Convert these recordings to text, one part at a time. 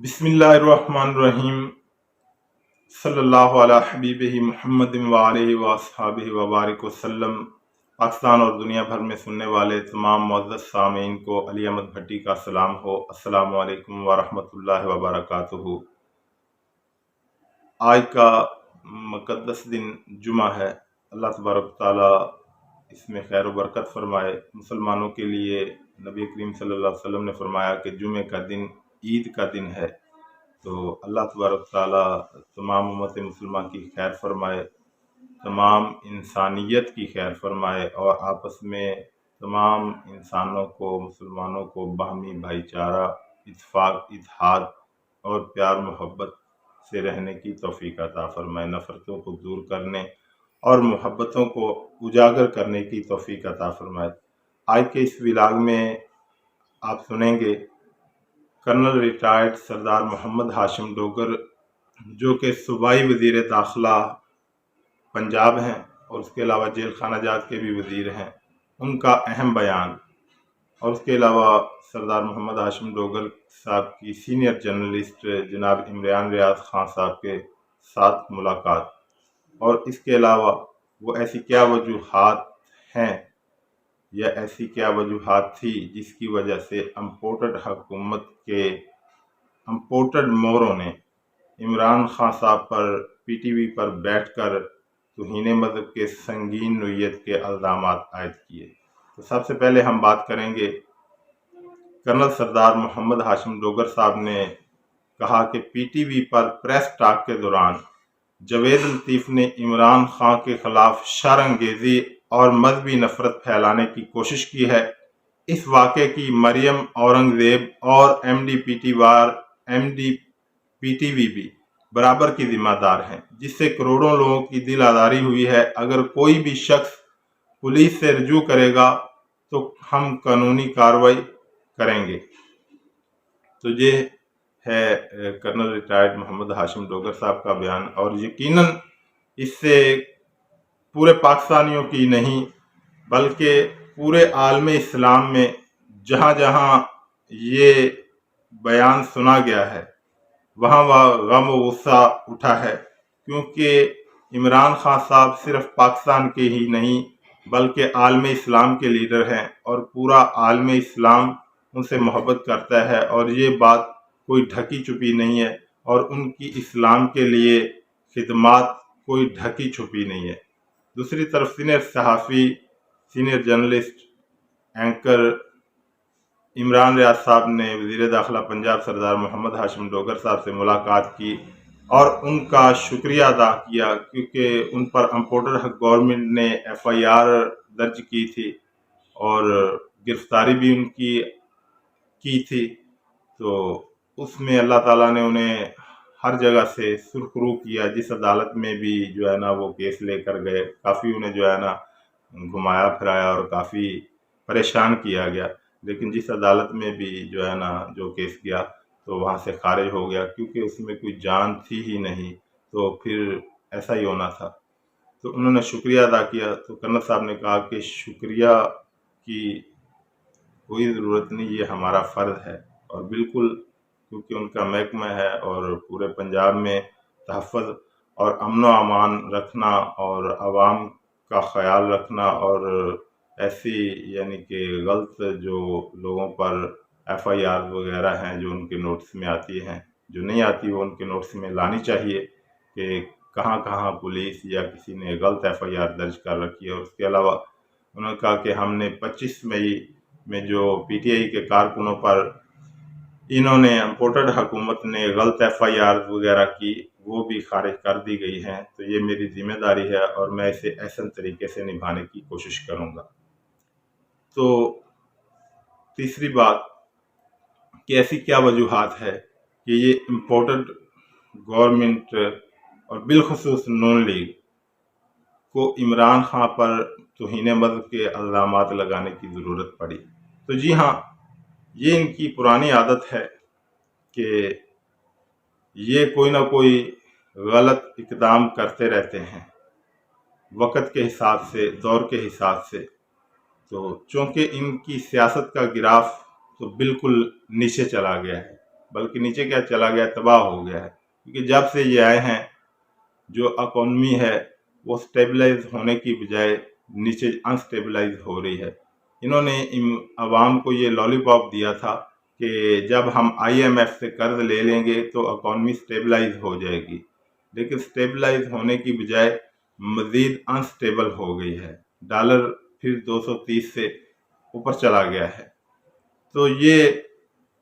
बिस्मिल्लाहिर्रहमानिर्रहीम सल्लल्लाहु अला हबीबिही मुहम्मद व आलिहि व अस्हाबिहि व बारिक वसल्लम। पाकिस्तान और दुनिया भर में सुनने वाले तमाम मुअज़्ज़ज़ सामीन को अली अहमद भट्टी का सलाम हो। अस्सलामु अलैकुम व रहमतुल्लाहि व बरकातुहू। आज का मुक़द्दस दिन जुमा है। अल्लाह तबारक व तआला इसमें खैर व बरकत फरमाए। मुसलमानों के लिए नबी करीम सल्लल्लाहु अलैहि वसल्लम ने फरमाया कि जुमे का दिन ईद का दिन है। तो अल्लाह तबारक ताला तमाम उम्मत मुसलमान की खैर फरमाए, तमाम इंसानियत की खैर फरमाए और आपस में तमाम इंसानों को, मुसलमानों को बाहमी भाईचारा, इत्तेफाक, इत्तेहाद और प्यार मोहब्बत से रहने की तौफीक अता फरमाए। नफ़रतों को दूर करने और मोहब्बतों को उजागर करने की तौफीक अता फरमाए। आज के इस व्लॉग में आप सुनेंगे कर्नल रिटायर्ड सरदार मोहम्मद हाशिम डोगर, जो कि सूबाई वज़ीर दाखिला पंजाब हैं और उसके अलावा जेल खाना जात के भी वज़ीर हैं, उनका अहम बयान। और उसके अलावा सरदार मोहम्मद हाशिम डोगर साहब की सीनियर जर्नलिस्ट जनाब इमरान रियाज खान साहब के साथ मुलाकात। और इसके अलावा वो ऐसी क्या वजूहात हैं या ऐसी क्या वजूहात थी जिसकी वजह से इम्पोर्टेड हुकूमत के इम्पोर्टेड मोरों ने इमरान खान साहब पर पीटीवी पर बैठकर तौहीन मज़हब के संगीन नोयत के इल्ज़ामात आयद किए। तो सबसे पहले हम बात करेंगे कर्नल सरदार मोहम्मद हाशिम डोगर साहब ने कहा कि पीटीवी पर प्रेस टॉक के दौरान जावेद लतीफ़ ने इमरान खान के खिलाफ शरअंगेज़ी और मजहबी नफरत फैलाने की कोशिश की है। इस वाक़े की मरियम औरंगज़ेब और एमडीपीटीवी भी बराबर की जिम्मेदार हैं, जिससे करोड़ों लोगों की दिल आज़ारी हुई है। अगर कोई भी शख्स पुलिस से रजू करेगा तो हम कानूनी कार्रवाई करेंगे। तो ये है कर्नल रिटायर्ड मोहम्मद हाशिम डोगर साहब का बयान। और यकीनन इससे पूरे पाकिस्तानियों की नहीं बल्कि पूरे आलम इस्लाम में जहाँ जहाँ ये बयान सुना गया है वहाँ वह गम व गुस्सा उठा है, क्योंकि इमरान खान साहब सिर्फ पाकिस्तान के ही नहीं बल्कि आलम इस्लाम के लीडर हैं और पूरा आलम इस्लाम उनसे मोहब्बत करता है। और ये बात कोई ढकी छुपी नहीं है और उनकी इस्लाम के लिए खिदमात कोई ढकी छुपी नहीं है। दूसरी तरफ सीनियर सहाफ़ी, senior journalist, anchor Imran Riaz साहब ने वज़ीर दाखिला पंजाब सरदार मोहम्मद हाशिम डोगर साहब से मुलाकात की और उनका शुक्रिया अदा किया, क्योंकि उन पर इम्पोर्टेड गवर्नमेंट ने FIR दर्ज की थी और गिरफ्तारी भी उनकी की थी। तो उसमें अल्लाह ताला ने उन्हें हर जगह से सुरखरू किया। जिस अदालत में भी जो है ना वो केस लेकर गए, काफ़ी उन्हें जो है ना घुमाया फिराया और काफ़ी परेशान किया गया, लेकिन जिस अदालत में भी जो है ना जो केस गया तो वहाँ से खारिज हो गया, क्योंकि उसमें कोई जान थी ही नहीं। तो फिर ऐसा ही होना था। तो उन्होंने शुक्रिया अदा किया। तो कर्नल साहब ने कहा कि शुक्रिया की कोई ज़रूरत नहीं, ये हमारा फ़र्ज़ है। और बिल्कुल, क्योंकि उनका महकमा है और पूरे पंजाब में तहफ़्फ़ुज़ और अमन व अमान रखना और आवाम का ख़याल रखना और ऐसी यानी कि गलत जो लोगों पर FIR वगैरह हैं जो उनके नोटिस में आती हैं, जो नहीं आती वो उनके नोटिस में लानी चाहिए कि कहाँ कहाँ पुलिस या किसी ने गलत FIR दर्ज कर रखी है। और उसके अलावा उन्होंने कहा कि हमने 25 मई में जो PTI के कारकुनों पर इन्होंने इम्पोर्टेड हुकूमत ने गलत FIR वगैरह की, वो भी खारिज कर दी गई हैं। तो ये मेरी जिम्मेदारी है और मैं इसे ऐसे तरीके से निभाने की कोशिश करूँगा। तो तीसरी बात कि ऐसी क्या वजूहात है कि ये इम्पोर्टेड गवर्नमेंट और बिलखुसूस नून लीग को इमरान खान पर तौहीन मज़हब के इल्ज़ामात लगाने की ज़रूरत पड़ी। तो जी हाँ, ये इनकी पुरानी आदत है कि ये कोई ना कोई गलत इक़दाम करते रहते हैं वक़्त के हिसाब से, दौर के हिसाब से। तो चूँकि इनकी सियासत का गिराफ तो बिल्कुल नीचे चला गया है بلکہ نیچے کیا چلا گیا، تباہ ہو گیا ہے، کیونکہ جب سے یہ آئے ہیں جو اکانومی ہے وہ سٹیبلائز ہونے کی بجائے نیچے انسٹیبلائز ہو رہی ہے۔ انہوں نے عوام کو یہ لالی پاپ دیا تھا کہ جب ہم IMF سے قرض لے لیں گے تو اکانومی سٹیبلائز ہو جائے گی، لیکن سٹیبلائز ہونے کی بجائے مزید انسٹیبل ہو گئی ہے۔ ڈالر پھر 230 سے اوپر چلا گیا ہے۔ تو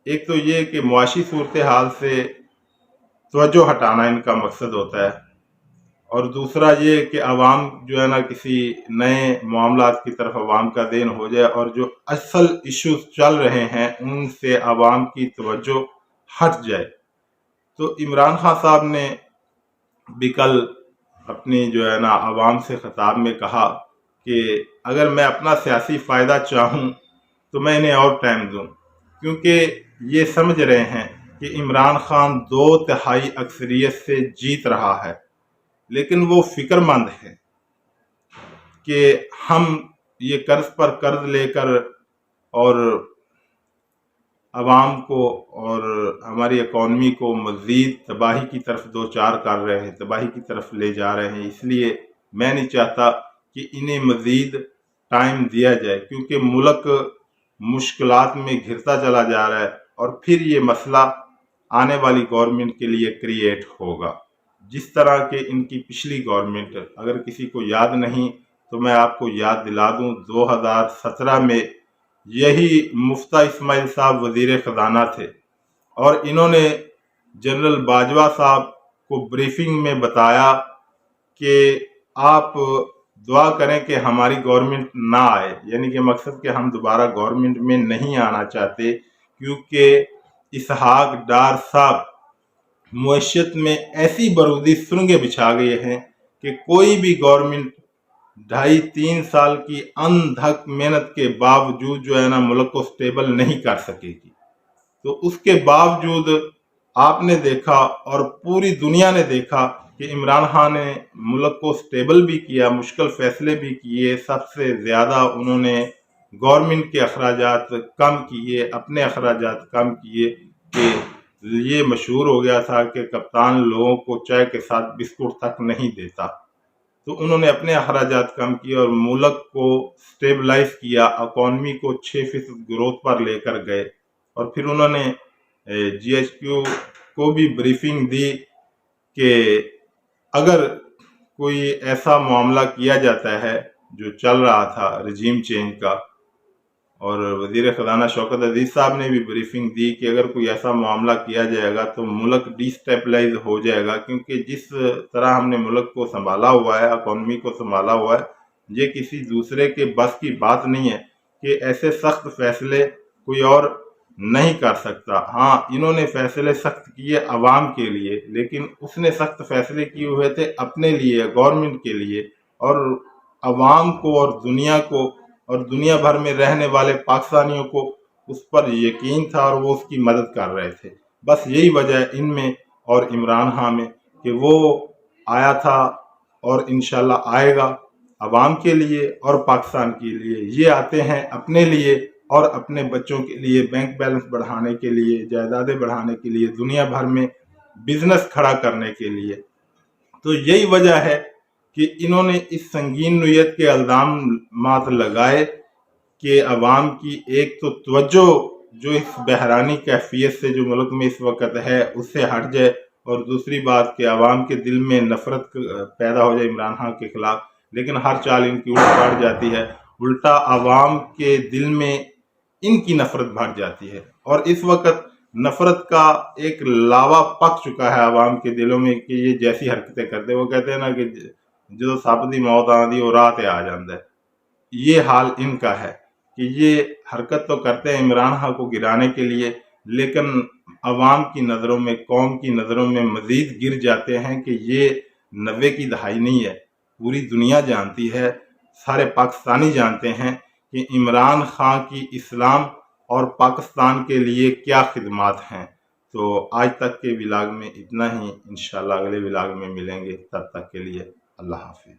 ایک تو یہ کہ معاشی صورتحال سے توجہ ہٹانا ان کا مقصد ہوتا ہے، اور دوسرا یہ کہ عوام جو ہے نا کسی نئے معاملات کی طرف عوام کا ذہن ہو جائے، اور جو اصل ایشوز چل رہے ہیں ان سے عوام کی توجہ ہٹ جائے۔ تو عمران خان صاحب نے بھی کل اپنی جو ہے نا عوام سے خطاب میں کہا کہ اگر میں اپنا سیاسی فائدہ چاہوں تو میں انہیں اور ٹائم دوں، کیونکہ یہ سمجھ رہے ہیں کہ عمران خان 2/3 اکثریت سے جیت رہا ہے، لیکن وہ فکر مند ہے کہ ہم یہ قرض پر قرض لے کر اور عوام کو اور ہماری اکانومی کو مزید تباہی کی طرف دوچار کر رہے ہیں، تباہی کی طرف لے جا رہے ہیں۔ اس لیے میں نہیں چاہتا کہ انہیں مزید ٹائم دیا جائے، کیونکہ ملک مشکلات میں گھرتا چلا جا رہا ہے، اور پھر یہ مسئلہ آنے والی گورنمنٹ کے لیے کریٹ ہوگا، جس طرح کہ ان کی پچھلی گورنمنٹ، اگر کسی کو یاد نہیں تو میں آپ کو یاد دلا دوں، 2017 میں یہی مفتیٰ اسماعیل صاحب وزیر خزانہ تھے، اور انہوں نے جنرل باجوہ صاحب کو بریفنگ میں بتایا کہ آپ دعا کریں کہ ہماری گورنمنٹ نہ آئے، یعنی کہ مقصد کہ ہم دوبارہ گورنمنٹ میں نہیں آنا چاہتے، کیونکہ اسحاق ڈار صاحب معیشت میں ایسی برودی سرنگیں بچھا گئے ہیں کہ کوئی بھی گورنمنٹ 2.5-3 سال کی اندھک محنت کے باوجود جو ہے نا ملک کو سٹیبل نہیں کر سکے گی۔ تو اس کے باوجود آپ نے دیکھا اور پوری دنیا نے دیکھا کہ عمران خان نے ملک کو سٹیبل بھی کیا، مشکل فیصلے بھی کیے، سب سے زیادہ انہوں نے گورنمنٹ کے اخراجات کم کیے، اپنے اخراجات کم کیے، کہ یہ مشہور ہو گیا تھا کہ کپتان لوگوں کو چائے کے ساتھ بسکٹ تک نہیں دیتا۔ تو انہوں نے اپنے اخراجات کم کیے اور ملک کو سٹیبلائز کیا، اکانومی کو 6% گروتھ پر لے کر گئے، اور پھر انہوں نے GHQ کو بھی بریفنگ دی کہ اگر کوئی ایسا معاملہ کیا جاتا ہے جو چل رہا تھا رجیم چینج کا، اور وزیر خزانہ شوکت عزیز صاحب نے بھی بریفنگ دی کہ اگر کوئی ایسا معاملہ کیا جائے گا تو ملک ڈی سٹیبلائز ہو جائے گا، کیونکہ جس طرح ہم نے ملک کو سنبھالا ہوا ہے، اکانومی کو سنبھالا ہوا ہے، یہ کسی دوسرے کے بس کی بات نہیں ہے کہ ایسے سخت فیصلے کوئی اور نہیں کر سکتا۔ ہاں، انہوں نے فیصلے سخت کیے عوام کے لیے، لیکن اس نے سخت فیصلے کیے ہوئے تھے اپنے لیے، گورنمنٹ کے لیے، اور عوام کو اور دنیا کو اور دنیا بھر میں رہنے والے پاکستانیوں کو اس پر یقین تھا، اور وہ اس کی مدد کر رہے تھے۔ بس یہی وجہ ہے ان میں اور عمران خان میں کہ وہ آیا تھا اور انشاءاللہ آئے گا عوام کے لیے اور پاکستان کے لیے۔ یہ آتے ہیں اپنے لیے اور اپنے بچوں کے لیے، بینک بیلنس بڑھانے کے لیے، جائیدادیں بڑھانے کے لیے، دنیا بھر میں بزنس کھڑا کرنے کے لیے۔ تو یہی وجہ ہے کہ انہوں نے اس سنگین نوعیت کے الزامات لگائے کہ عوام کی ایک تو توجہ جو اس بحرانی کیفیت سے جو ملک میں اس وقت ہے اس سے ہٹ جائے، اور دوسری بات کہ عوام کے دل میں نفرت پیدا ہو جائے عمران خان کے خلاف، لیکن ہر چال ان کی الٹ پڑ جاتی ہے، الٹا عوام کے دل میں ان کی نفرت بھر جاتی ہے، اور اس وقت نفرت کا ایک لاوا پک چکا ہے عوام کے دلوں میں کہ یہ جیسی حرکتیں کرتے، وہ کہتے ہیں نا کہ جو سپ دی موت آندی وہ رات آ جاندہ ہے۔ یہ حال ان کا ہے کہ یہ حرکت تو کرتے ہیں عمران خان کو گرانے کے لیے، لیکن عوام کی نظروں میں، قوم کی نظروں میں مزید گر جاتے ہیں کہ یہ 90 کی دہائی نہیں ہے، پوری دنیا جانتی ہے، سارے پاکستانی جانتے ہیں کہ عمران خان کی اسلام اور پاکستان کے لیے کیا خدمات ہیں۔ تو آج تک کے ولاگ میں اتنا ہی، انشاءاللہ اگلے ولاگ میں ملیں گے، تب تک کے لیے اللہ حافظ۔